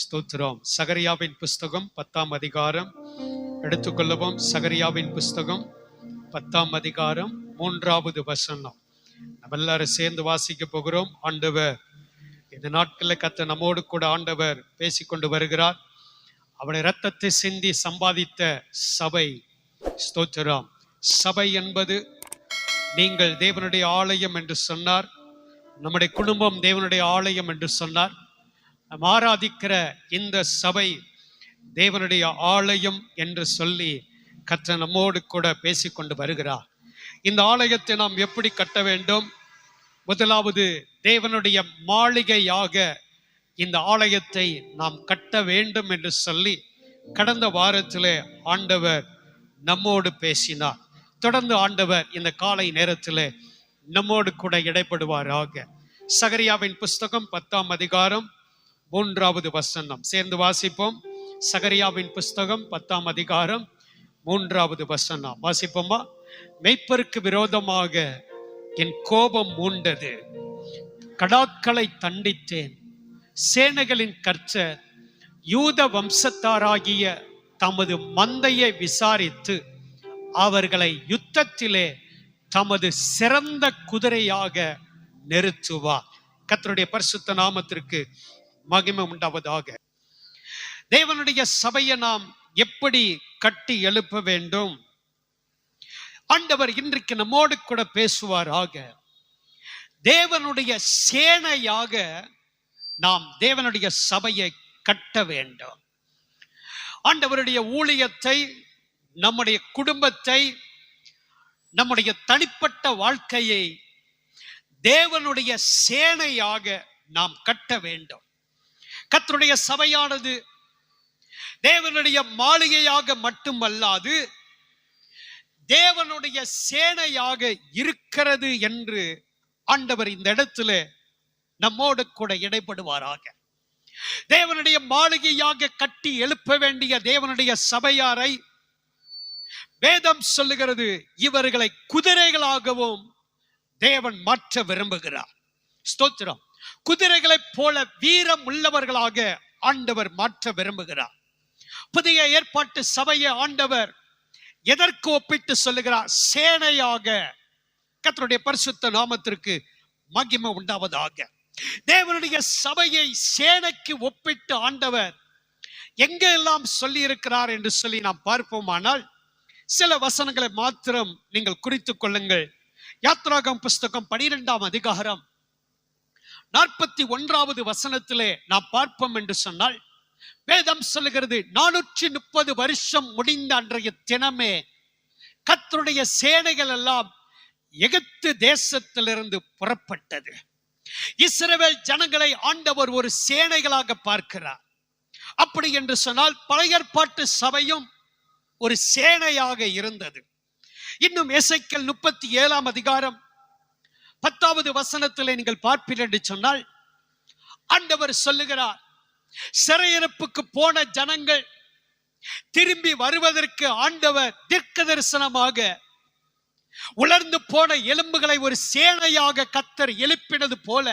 ஸ்தோத்திரம். சகரியாவின் புஸ்தகம் 10ஆம் அதிகாரம் எடுத்துக்கொள்ளவும். சகரியாவின் புஸ்தகம் 10ஆம் அதிகாரம் 3வது வசனம் நம்ம எல்லாரும் சேர்ந்து வாசிக்க போகிறோம். ஆண்டவர் இந்த நாட்களில் கர்த்தர் நம்மோடு கூட ஆண்டவர் பேசிக்கொண்டு வருகிறார். அவருடைய இரத்தத்தை சிந்தி சம்பாதித்த சபை. ஸ்தோத்திரம். சபை என்பது நீங்கள் தேவனுடைய ஆலயம் என்று சொன்னார். நம்முடைய குடும்பம் தேவனுடைய ஆலயம் என்று சொன்னார். நாம் ஆராதிக்கிற இந்த சபை தேவனுடைய ஆலயம் என்று சொல்லி கர்த்தர் நம்மோடு கூட பேசிக்கொண்டு வருகிறார். இந்த ஆலயத்தை நாம் எப்படி கட்ட வேண்டும்? முதலாவது தேவனுடைய மாளிகையாக இந்த ஆலயத்தை நாம் கட்ட வேண்டும் என்று சொல்லி கடந்த வாரத்திலே ஆண்டவர் நம்மோடு பேசினார். தொடர்ந்து ஆண்டவர் இந்த காலை நேரத்திலே நம்மோடு கூட இடைப்படுவாராக. சகரியாவின் புஸ்தகம் 10ஆம் அதிகாரம் 3வது வசனம் சேர்ந்து வாசிப்போம். சகரியாவின் புஸ்தகம் 10ஆம் அதிகாரம் 3வது வசனம் வாசிப்போமா? மெய்ப்பருக்கு விரோதமாக என் கோபம் மூண்டது, கடாக்களை தண்டித்தேன். சேனைகளின் கர்த்தர் யூத வம்சத்தாராகிய தமது மந்தையை விசாரித்து அவர்களை யுத்தத்திலே தமது சிறந்த குதிரையாக நிறுத்துவார். கர்த்தருடைய பரிசுத்த நாமத்திற்கு மகிமை உண்டாவதாக. தேவனுடைய சபையை நாம் எப்படி கட்டி எழுப்ப வேண்டும்? ஆண்டவர் இன்றைக்கு நம்மோடு கூட பேசுவாராக. தேவனுடைய சேனையாக நாம் தேவனுடைய சபையை கட்ட வேண்டும். ஆண்டவருடைய ஊழியத்தை, நம்முடைய குடும்பத்தை, நம்முடைய தனிப்பட்ட வாழ்க்கையை தேவனுடைய சேனையாக நாம் கட்ட வேண்டும். கர்த்தருடைய சபையானது தேவனுடைய மாளிகையாக மட்டுமல்லாது தேவனுடைய சேனையாக இருக்கிறது என்று ஆண்டவர் இந்த இடத்துல நம்மோடு கூட இடைப்படுவாராக. தேவனுடைய மாளிகையாக கட்டி எழுப்ப வேண்டிய தேவனுடைய சபையாரை வேதம் சொல்லுகிறது, இவர்களை குதிரைகளாகவும் தேவன் மாற்ற விரும்புகிறார். ஸ்தோத்திரம். குதிரைகளைப் போல வீரம் உள்ளவர்களாக ஆண்டவர் மாற்ற விரும்புகிறார். புதிய ஏற்பாட்டு சபையை ஆண்டவர் எதற்கு ஒப்பிட்டு சொல்லுகிறார்? சேனையாக. கர்த்தருடைய பரிசுத்த நாமத்திற்கு மகிமை உண்டாவதாக. தேவனுடைய சபையை சேனைக்கு ஒப்பிட்டு ஆண்டவர் எங்கெல்லாம் சொல்லி இருக்கிறார் என்று சொல்லி நாம் பார்ப்போமானால் சில வசனங்களை மாத்திரம் நீங்கள் குறித்துக் கொள்ளுங்கள். யாத்ராகம புஸ்தகம் 12ஆம் அதிகாரம் 41வது வசனத்திலே நாம் பார்ப்போம் என்று சொன்னால் வேதம் சொல்லுகிறது, 430 வருஷம் முடிந்த அன்றைய தினமே கர்த்தருடைய சேனைகள் எல்லாம் எகிப்து தேசத்திலிருந்து புறப்பட்டது. இஸ்ரவேல் ஜனங்களை ஆண்டவர் ஒரு சேனைகளாக பார்க்கிறார். அப்படி என்று சொன்னால் பழைய ஏற்பாட்டு சபையும் ஒரு சேனையாக இருந்தது. இன்னும் எசேக்கியேல் 37ஆம் அதிகாரம் 10வது வசனத்திலே நீங்கள் பார்ப்பீர்கள் என்று சொன்னால் ஆண்டவர் சொல்லுகிறார், சிறையிருப்புக்கு போன ஜனங்கள் திரும்பி வருவதற்கு ஆண்டவர் தீர்க்க தரிசனமாக உலர்ந்து போன எலும்புகளை ஒரு சேனையாக கர்த்தர் எழுப்பினது போல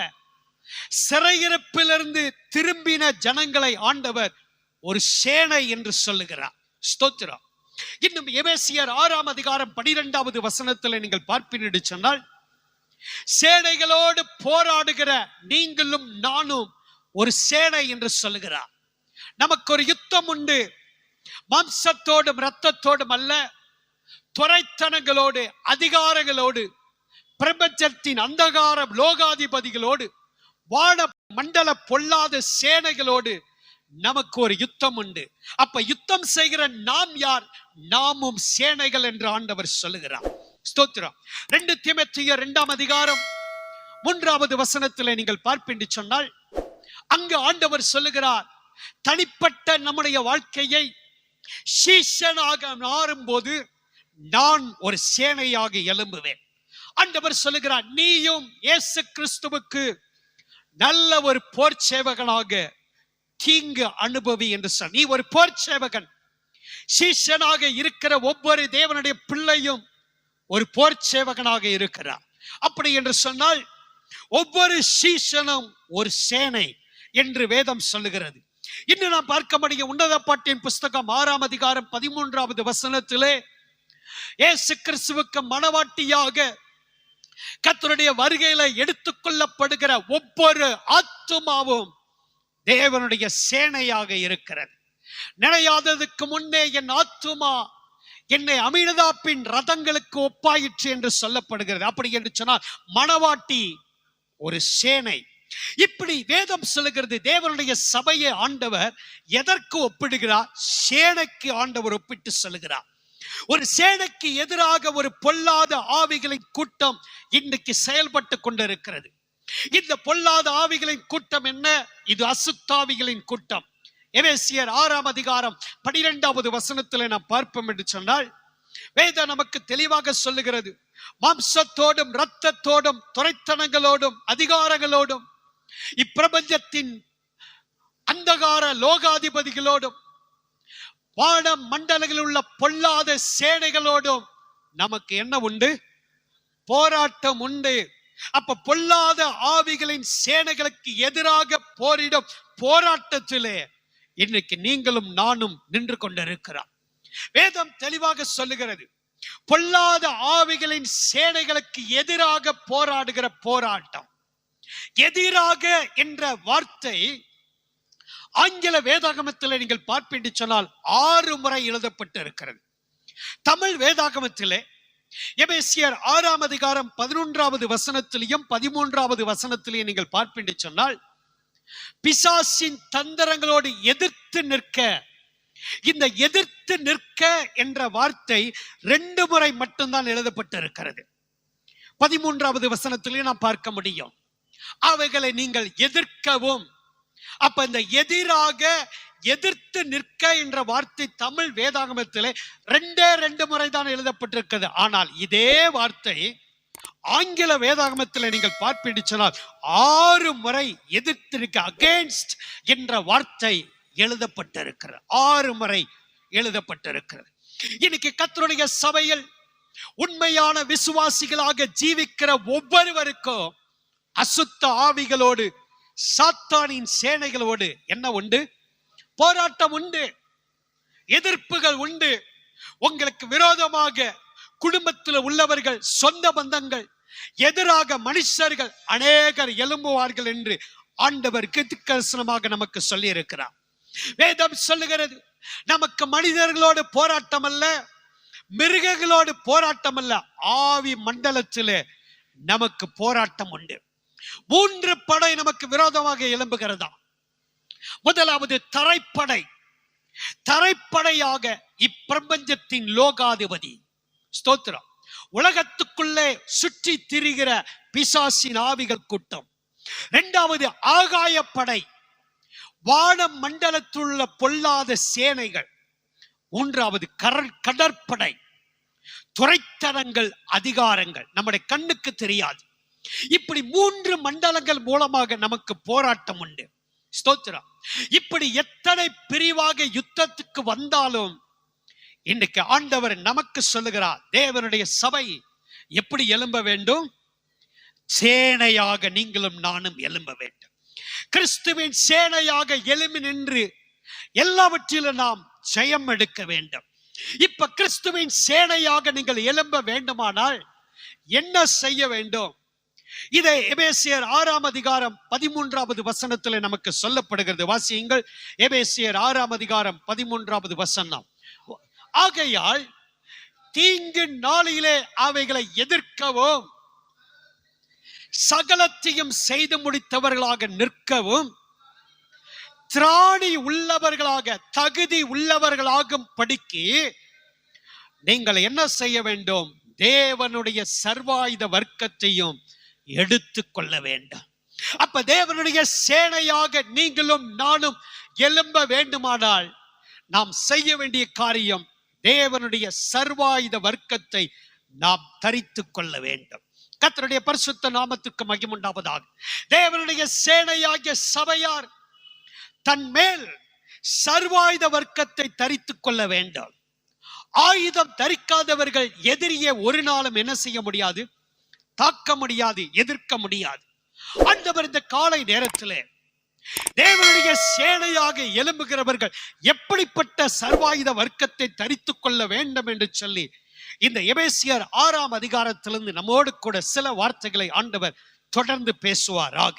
சிறையிருப்பிலிருந்து திரும்பின ஜனங்களை ஆண்டவர் ஒரு சேனை என்று சொல்லுகிறார். ஸ்தோத்திரம். இன்னும் எபேசியர் 6ஆம் அதிகாரம் 12வது வசனத்தில் நீங்கள் பார்ப்பீர்கள் என்று சொன்னால் சேனைகளோடு போராடுகிற நீங்களும் நானும் ஒரு சேனை என்று சொல்லுகிறார். நமக்கு ஒரு யுத்தம் உண்டு. மாம்சத்தோடும் இரத்தத்தோடும் அல்ல, துரைத்தனங்களோடு, அதிகாரங்களோடு, பிரபஞ்சத்தின் அந்தகார லோகாதிபதிகளோடு, வான மண்டல பொல்லாத சேனைகளோடு நமக்கு ஒரு யுத்தம் உண்டு. அப்ப யுத்தம் செய்கிற நாம் யார்? நாமும் சேனைகள் என்று ஆண்டவர் சொல்லுகிறார். ஸ்தோத்திரம். 2 தீமோத்தேயு 2ஆம் அதிகாரம் 3வது வசனத்திலே நீங்கள் பார்ப்பீர்கள் சொன்னால் அங்கு ஆண்டவர் சொல்லுகிறார், தனிப்பட்ட நம்முடைய வாழ்க்கையை சீஷனாக மாறும்போது நான் ஒரு சேனையாக எழும்புவேன். ஆண்டவர் சொல்லுகிறார், நீயும் இயேசு கிறிஸ்துவுக்கு நல்ல ஒரு போர் சேவகனாக தீங்கு அனுபவி என்று சொல். நீ ஒரு போர் சேவகன். சீஷனாக இருக்கிற ஒவ்வொரு தேவனுடைய பிள்ளையும் ஒரு போர் சேவகனாக இருக்கிறார். அப்படி என்று சொன்னால் ஒவ்வொரு சீஷனும் ஒரு சேனை என்று வேதம் சொல்லுகிறது. இன்னும் நாம் பார்க்க முடியும் உன்னத பாட்டின் புஸ்தகம் 6ஆம் அதிகாரம் 13வது வசனத்திலே இயேசு கிறிஸ்துவுக்கு மணவாட்டியாக கர்த்தருடைய வருகையில எடுத்துக்கொள்ளப்படுகிற ஒவ்வொரு ஆத்துமாவும் தேவனுடைய சேனையாக இருக்கிறது. நினையாததுக்கு முன்னே என் ஆத்துமா என்னை அமீனதாப்பின் ரதங்களுக்கு ஒப்பாயிற்று என்று சொல்லப்படுகிறது. அப்படி என்று சொன்னால் மணவாட்டி ஒரு சேனை. இப்படி வேதம் சொல்லுகிறது. தேவனுடைய சபையை ஆண்டவர் எதற்கு ஒப்பிடுகிறார்? சேனைக்கு ஆண்டவர் ஒப்பிட்டு சொல்லுகிறார். ஒரு சேனைக்கு எதிராக ஒரு பொல்லாத ஆவிகளின் கூட்டம் இன்னைக்கு செயல்பட்டு கொண்டிருக்கிறது. இந்த பொல்லாத ஆவிகளின் கூட்டம் என்ன? இது அசுத்தாவிகளின் கூட்டம். எபேசியர் 6ஆம் அதிகாரம் 12வது வசனத்தில் நாம் பார்ப்போம் என்று சொன்னால் வேதம் நமக்கு தெளிவாக சொல்லுகிறது. மாம்சத்தோடும் இரத்தத்தோடும் துரைத்தனங்களோடும் அதிகாரங்களோடும் இப்பிரபஞ்சத்தின் அந்தகார லோகாதிபதிகளோடும் வான மண்டலங்களில் உள்ள பொல்லாத சேனைகளோடும் நமக்கு என்ன உண்டு? போராட்டம் உண்டு. அப்ப பொல்லாத ஆவிகளின் சேனைகளுக்கு எதிராக போரிடும் போராட்டத்திலே இன்னைக்கு நீங்களும் நானும் நின்று கொண்டிருக்கிறோம். வேதம் தெளிவாக சொல்லுகிறது. பொல்லாத ஆவிகளின் சேனைகளுக்கு எதிராக போராடுகிற போராட்டம். எதிராக என்ற வார்த்தை ஆங்கில வேதாகமத்தில் நீங்கள் பார்ப்பீங்க சொன்னால் 6 முறை எழுதப்பட்டு இருக்கிறது. தமிழ் வேதாகமத்திலே எபேசியர் 6ஆம் அதிகாரம் 11வது வசனத்திலையும் 13வது வசனத்திலையும் நீங்கள் பார்ப்பீங்க சொன்னால் பிசாசின் தந்திரங்களோடு எதிர்த்து நிற்க, இந்த எதிர்த்து நிற்க என்ற வார்த்தை 2 முறை மட்டும்தான் எழுதப்பட்டு இருக்கிறது. 13வது வசனத்திலையும் நாம் பார்க்க முடியும். அவைகளை நீங்கள் எதிர்க்கவும். அப்ப இந்த எதிராக எதிர்த்து நிற்க என்ற வார்த்தை தமிழ் வேதாகமத்திலே 2 முறை தான் எழுதப்பட்டிருக்கிறது. ஆனால் இதே வார்த்தை ஆங்கில வேதாகமத்தில் நீங்கள் பார்ப்பீங்க சொன்னால் 6 முறை எதிர்த்து நிற்க, அகேன்ஸ்ட் என்ற வார்த்தை எழுதப்பட்டிருக்கிறது. 6 முறை எழுதப்பட்டிருக்கிறது. இன்னைக்கு கர்த்தருடைய சபையில் உண்மையான விசுவாசிகளாக ஜீவிக்கிற ஒவ்வொருவருக்கும் அசுத்த ஆவிகளோடு சாத்தானின் சேனைகளோடு என்ன உண்டு? போராட்டம் உண்டு, எதிர்ப்புகள் உண்டு. உங்களுக்கு விரோதமாக குடும்பத்தில் உள்ளவர்கள், சொந்த பந்தங்கள், எதிராக மனுஷர்கள் அநேகர் எழும்புவார்கள் என்று ஆண்டவர் தீர்க்கதரிசனமாக நமக்கு சொல்லி இருக்கிறார். வேதம் சொல்லுகிறது, நமக்கு மனிதர்களோடு போராட்டம் அல்ல, மிருகங்களோடு போராட்டம் அல்ல, ஆவி மண்டலத்திலே நமக்கு போராட்டம் உண்டு. 3 படை நமக்கு விரோதமாக எழும்புகிறதா. முதலாவது தரைப்படை. தரைப்படையாக இப்பிரபஞ்சத்தின் லோகாதிபதி, ஸ்தோத்திரம், உலகத்துக்குள்ளே சுற்றி திரிகிற பிசாசின் ஆவிகள் கூட்டம். 2வது ஆகாயப்படை, வான மண்டலத்துள்ள பொல்லாத சேனைகள். 3வது கடற்படை, துரைத்தனங்கள், அதிகாரங்கள், நம்முடைய கண்ணுக்கு தெரியாது. இப்படி 3 மண்டலங்கள் மூலமாக நமக்கு போராட்டம் உண்டு. ஸ்தோத்திரம். இப்படி எத்தனை பிரிவாக யுத்தத்துக்கு வந்தாலும் இன்னைக்கு ஆண்டவர் நமக்கு சொல்லுகிறார், தேவனுடைய சபை எப்படி எழும்ப வேண்டும்? சேனையாக நீங்களும் நானும் எழும்ப வேண்டும். கிறிஸ்துவின் சேனையாக எழும்பி நின்று எல்லாவற்றிலும் நாம் ஜெயம் எடுக்க வேண்டும். இப்ப கிறிஸ்துவின் சேனையாக நீங்கள் எழும்ப வேண்டுமானால் என்ன செய்ய வேண்டும்? இதை எபேசியர் 6ஆம் அதிகாரம் 13வது வசனத்தில் நமக்கு சொல்லப்படுகிறது. வாசியுங்கள். எபேசியர் 6ஆம் அதிகாரம் 13வது வசனம். ஆகையால் தீங்கு நாளிலே அவைகளை எதிர்க்கவும், சகலத்தையும் செய்து முடித்தவர்களாக நிற்கவும், திராணி உள்ளவர்களாக, தகுதி உள்ளவர்களாகும் படிக்கு நீங்கள் என்ன செய்ய வேண்டும்? தேவனுடைய சர்வாயுத வர்க்கத்தையும் எடுத்து கொள்ள வேண்டும். அப்ப தேவனுடைய சேனையாக நீங்களும் நானும் எழும்ப வேண்டுமானால் நாம் செய்ய வேண்டிய காரியம், தேவனுடைய சர்வாயுத வர்க்கத்தை நாம் தரித்து கொள்ள வேண்டும். கர்த்தருடைய பரிசுத்த நாமத்துக்கு மகிமை உண்டாவதாக. தேவனுடைய சேனையாகிய சபையார் தன் மேல் சர்வாயுத வர்க்கத்தை தரித்து கொள்ள வேண்டும். ஆயுதம் தரிக்காதவர்கள் எதிரியை ஒரு நாளும் என்ன செய்ய முடியாது? தாக்க முடியாது, எதிர்க்க முடியாது. ஆண்டவர் இந்த காலை நேரத்திலே தேவனுடைய சேனையாக எழும்புகிறவர்கள் எப்படிப்பட்ட சர்வாயுத வர்க்கத்தை தரித்துக் கொள்ள வேண்டும் என்று சொல்லி இந்த எபேசியர் 6 அதிகாரத்திலிருந்து நம்மோடு கூட சில வார்த்தைகளை ஆண்டவர் தொடர்ந்து பேசுவாராக.